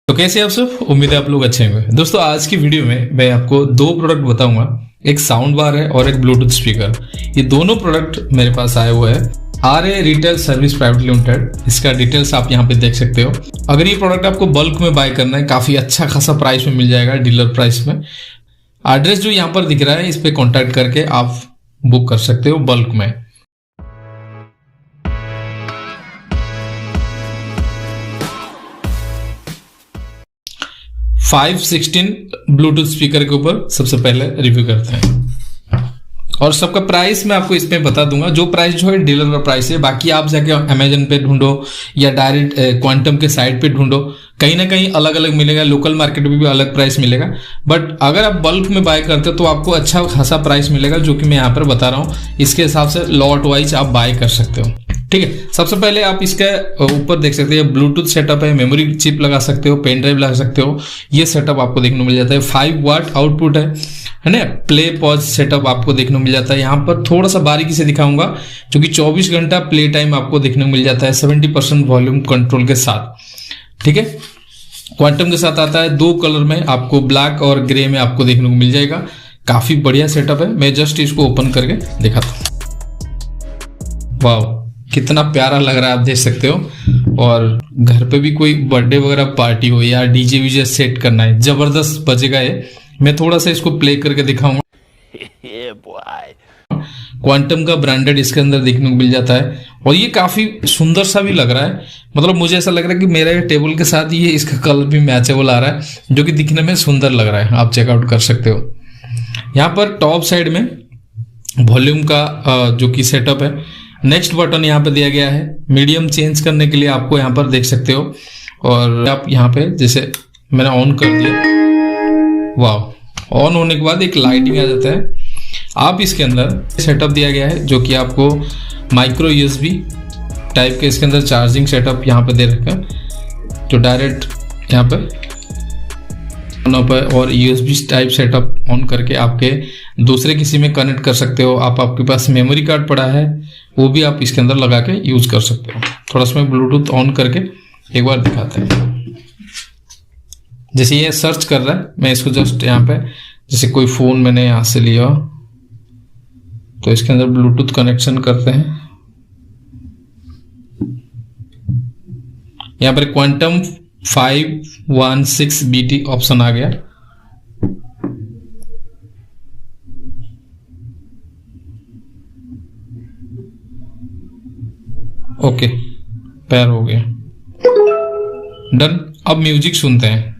तो कैसे आप सब, उम्मीद है आप लोग अच्छे होंगे। दोस्तों आज की वीडियो में मैं आपको दो प्रोडक्ट बताऊंगा, एक साउंड बार है और एक ब्लूटूथ स्पीकर। ये दोनों प्रोडक्ट मेरे पास आए हुए हैं RA retail service private limited. इसका डिटेल्स आप यहाँ पे देख सकते हो। अगर ये प्रोडक्ट आपको बल्क में बाय करना है, काफी अच्छा खासा प्राइस में मिल जाएगा, डीलर प्राइस में। एड्रेस जो यहाँ पर दिख रहा है इस पे कॉन्टैक्ट करके आप बुक कर सकते हो बल्क में। 516 ब्लूटूथ स्पीकर के ऊपर सबसे पहले रिव्यू करते हैं और सबका प्राइस मैं आपको इसमें बता दूंगा। जो प्राइस जो है डीलर का प्राइस है, बाकी आप जाके अमेजन पे ढूंढो या डायरेक्ट क्वांटम के साइट पे ढूंढो, कहीं ना कहीं अलग अलग मिलेगा। लोकल मार्केट में भी अलग प्राइस मिलेगा, बट अगर आप बल्क में बाय करते हो तो आपको अच्छा खासा प्राइस मिलेगा, जो कि मैं यहाँ पर बता रहा हूँ। इसके हिसाब से लॉट वाइज आप बाय कर सकते हो, ठीक है। सबसे पहले आप इसके ऊपर देख सकते हैं ब्लूटूथ सेटअप है, मेमोरी चिप लगा सकते हो, पेन ड्राइव लगा सकते हो। ये सेटअप आपको देखने को मिल जाता है। 5 वाट आउटपुट है ना। प्ले पॉज सेटअप आपको देखने को मिल जाता है। यहाँ पर थोड़ा सा बारीकी से दिखाऊंगा, जो कि 24 घंटा प्ले टाइम आपको देखने को मिल जाता है 70% वॉल्यूम कंट्रोल के साथ, ठीक है। क्वांटम के साथ आता है, 2 कलर में आपको, ब्लैक और ग्रे में आपको देखने को मिल जाएगा। काफी बढ़िया सेटअप है। मैं जस्ट इसको ओपन करके दिखाता हूँ। वाह, कितना प्यारा लग रहा है, आप देख सकते हो। और घर पे भी कोई बर्थडे वगैरह पार्टी हो या डीजे वीजे सेट करना है, जबरदस्त बजेगा ये। मैं थोड़ा सा इसको प्ले करके दिखाऊंगा। क्वांटम का ब्रांडेड इसके अंदर देखने को मिल जाता है और ये काफी सुंदर सा भी लग रहा है। मतलब मुझे ऐसा लग रहा है कि मेरे टेबल के साथ ये इसका कलर भी मैचेबल आ रहा है, जो कि दिखने में सुंदर लग रहा है। आप चेकआउट कर सकते हो। यहाँ पर टॉप साइड में वॉल्यूम का जो कि सेटअप है, नेक्स्ट बटन यहाँ पे दिया गया है। मीडियम चेंज करने के लिए आपको यहाँ पर देख सकते हो। और आप यहाँ पे जैसे मैंने ऑन कर दिया, वाह, ऑन होने के बाद एक लाइटिंग आ जाता है। आप इसके अंदर सेटअप दिया गया है, जो कि आपको माइक्रो USB टाइप के इसके अंदर चार्जिंग सेटअप यहाँ पे दे रखा है, जो डायरेक्ट यहाँ पे और USB टाइप सेटअप ऑन करके आपके दूसरे किसी में कनेक्ट कर सकते हो। आपके पास मेमोरी कार्ड पड़ा है, वो भी आप इसके अंदर लगा के यूज कर सकते हो। थोड़ा सा मैं ब्लूटूथ ऑन करके एक बार दिखाते हैं। जैसे ये सर्च कर रहा है, मैं इसको जस्ट यहाँ पे, जैसे कोई फोन मैंने यहाँ से लिया तो इसके अंदर ब्लूटूथ कनेक्शन करते हैं। यहाँ पर क्वांटम 516 BT ऑप्शन आ गया। ओके, पैर हो गया, डन। अब म्यूजिक सुनते हैं।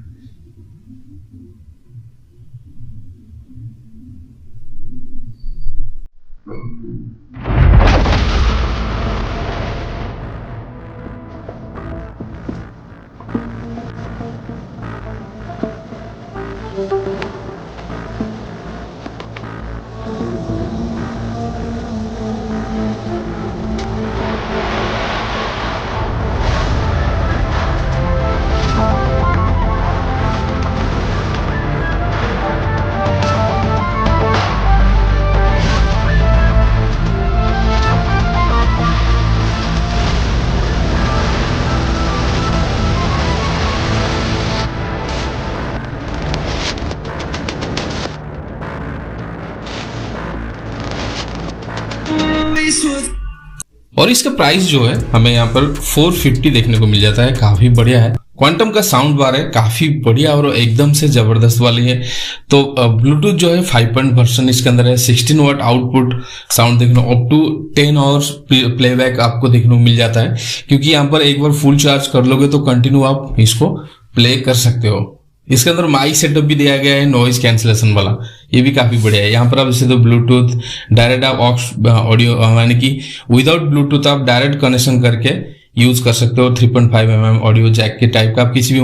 और इसका प्राइस जो है हमें यहाँ पर 450 देखने को मिल जाता है। काफी बढ़िया है। क्वांटम का साउंड बार है, काफी बढ़िया और एकदम से जबरदस्त वाली है। तो ब्लूटूथ जो है 5 वर्जन इसके अंदर है। 16 वाट आउटपुट साउंड देखने को, अप टू 10 आवर्स प्लेबैक आपको देखने को मिल जाता है, क्योंकि यहाँ पर एक बार फुल चार्ज कर लोगे तो कंटिन्यू आप इसको प्ले कर सकते हो। इसके अंदर माइक सेटअप भी दिया गया है, नॉइज कैंसिलेशन वाला, ये भी काफी बढ़िया है। यहाँ पर आप जैसे तो ब्लूटूथ डायरेक्ट आप ऑडियो यानी कि विदाउट ब्लूटूथ आप डायरेक्ट कनेक्शन करके यूज कर सकते हो। 3.5 mm ऑडियो जैक के टाइप का आप किसी भी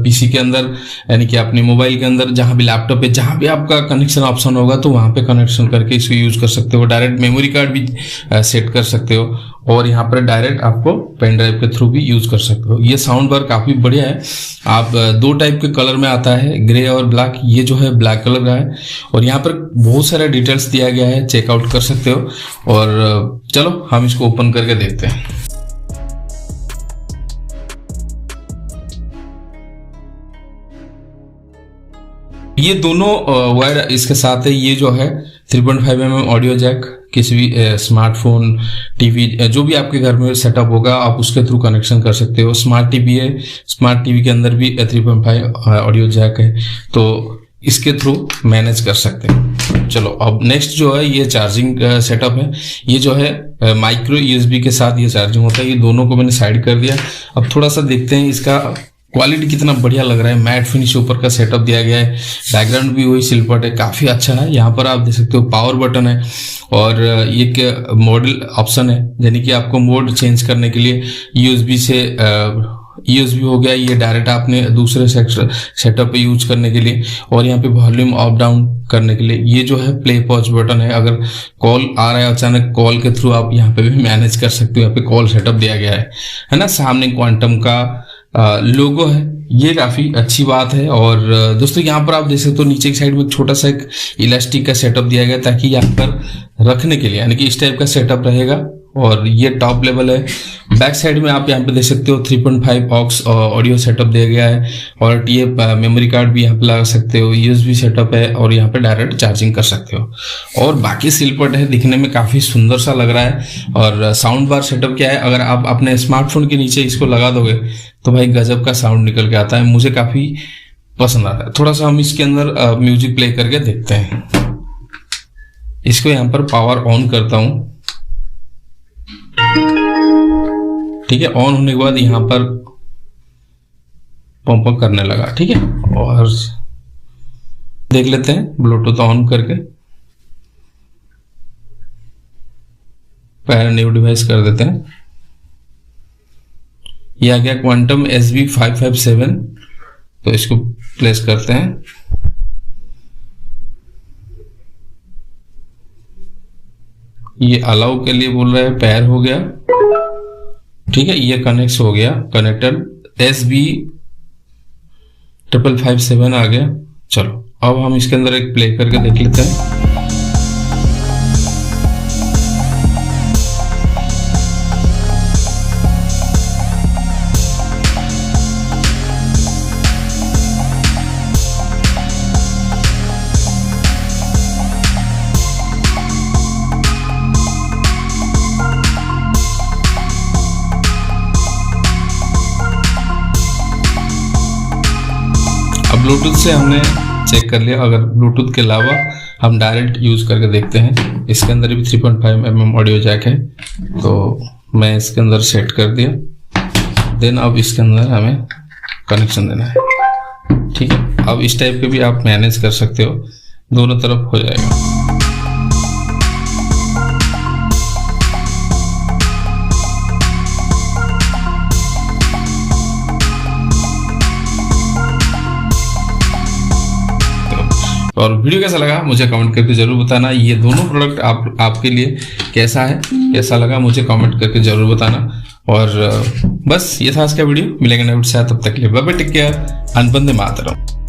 पीसी के अंदर, यानी कि अपने मोबाइल के अंदर, जहां भी लैपटॉप पे, जहां भी आपका कनेक्शन ऑप्शन होगा तो वहां पे कनेक्शन करके इसको यूज कर सकते हो। डायरेक्ट मेमोरी कार्ड भी सेट कर सकते हो और यहाँ पर डायरेक्ट आपको पेन ड्राइव के थ्रू भी यूज कर सकते हो। ये साउंड बार काफी बढ़िया है। आप 2 टाइप के कलर में आता है, ग्रे और ब्लैक। ये जो है ब्लैक कलर का है और यहाँ पर बहुत सारा डिटेल्स दिया गया है, चेकआउट कर सकते हो। और चलो हम इसको ओपन करके देखते हैं। ये दोनों वायर इसके साथ है। ये जो है 3.5 mm ऑडियो जैक, किसी भी स्मार्टफोन, टीवी, जो भी आपके घर में सेटअप होगा आप उसके थ्रू कनेक्शन कर सकते हो। स्मार्ट टीवी है, स्मार्ट टीवी के अंदर भी 3.5 ऑडियो जैक है, तो इसके थ्रू मैनेज कर सकते हैं। चलो अब नेक्स्ट जो है ये चार्जिंग सेटअप है। ये जो है माइक्रो यूएसबी के साथ ये चार्जिंग होता है। ये दोनों को मैंने साइड कर दिया। अब थोड़ा सा देखते हैं इसका क्वालिटी कितना बढ़िया लग रहा है। मैट फिनिश ऊपर का सेटअप दिया गया है, बैकग्राउंड भी वही सिल्वर है, काफी अच्छा है। यहाँ पर आप देख सकते हो पावर बटन है और एक मॉडल ऑप्शन है, यानी कि आपको मोड चेंज करने के लिए यूएसबी से यूएसबी हो गया, ये डायरेक्ट आपने दूसरे सेटअप पे यूज करने के लिए, और यहाँ पे वॉल्यूम अप डाउन करने के लिए ये जो है प्ले पॉज बटन है। अगर कॉल आ रहा है अचानक, कॉल के थ्रू आप यहाँ पे भी मैनेज कर सकते हो। यहाँ पे कॉल सेटअप दिया गया है ना। सामने क्वांटम का लोगो है, ये काफी अच्छी बात है। और दोस्तों यहाँ पर आप देख सकते हो नीचे की साइड में एक छोटा सा एक इलास्टिक का सेटअप दिया गया, ताकि यहाँ पर रखने के लिए, यानी कि इस टाइप का सेटअप रहेगा। और ये टॉप लेवल है। बैक साइड में आप यहाँ पे देख सकते हो 3.5 ऑक्स ऑडियो सेटअप दिया गया है, और टीएफ मेमोरी कार्ड भी यहाँ पे लगा सकते हो। यूएसबी सेटअप है और यहाँ पे डायरेक्ट चार्जिंग कर सकते हो। और बाकी सिलपट है, दिखने में काफी सुंदर सा लग रहा है। और साउंड बार सेटअप क्या है, अगर आप अपने स्मार्टफोन के नीचे इसको लगा दोगे तो भाई गजब का साउंड निकल के आता है। मुझे काफी पसंद आता है। थोड़ा सा हम इसके अंदर म्यूजिक प्ले करके देखते हैं। इसको यहाँ पर पावर ऑन करता हूं, ठीक है। ऑन होने के बाद यहां पर पंप अप करने लगा, ठीक है। और देख लेते हैं ब्लूटूथ ऑन करके, पहले न्यू डिवाइस कर देते हैं। ये आ गया क्वांटम SB557, तो इसको प्लेस करते हैं। ये अलाउ के लिए बोल रहा है, पैर हो गया, ठीक है। ये कनेक्ट हो गया, कनेक्टर SB557 आ गया। चलो अब हम इसके अंदर एक प्ले करके देख लेते हैं। ब्लूटूथ से हमने चेक कर लिया। अगर ब्लूटूथ के अलावा हम डायरेक्ट यूज करके देखते हैं, इसके अंदर भी 3.5 mm ऑडियो जैक है, तो मैं इसके अंदर सेट कर दिया। देन अब इसके अंदर हमें कनेक्शन देना है, ठीक है। अब इस टाइप के भी आप मैनेज कर सकते हो, दोनों तरफ हो जाएगा। और वीडियो कैसा लगा मुझे कमेंट करके जरूर बताना। ये दोनों प्रोडक्ट आपके लिए कैसा है, कैसा लगा मुझे कमेंट करके जरूर बताना। और बस ये था आज का वीडियो। मिलेंगे नेक्स्ट साथ, तब तक के लिए bye bye, take care, Vande Mataram.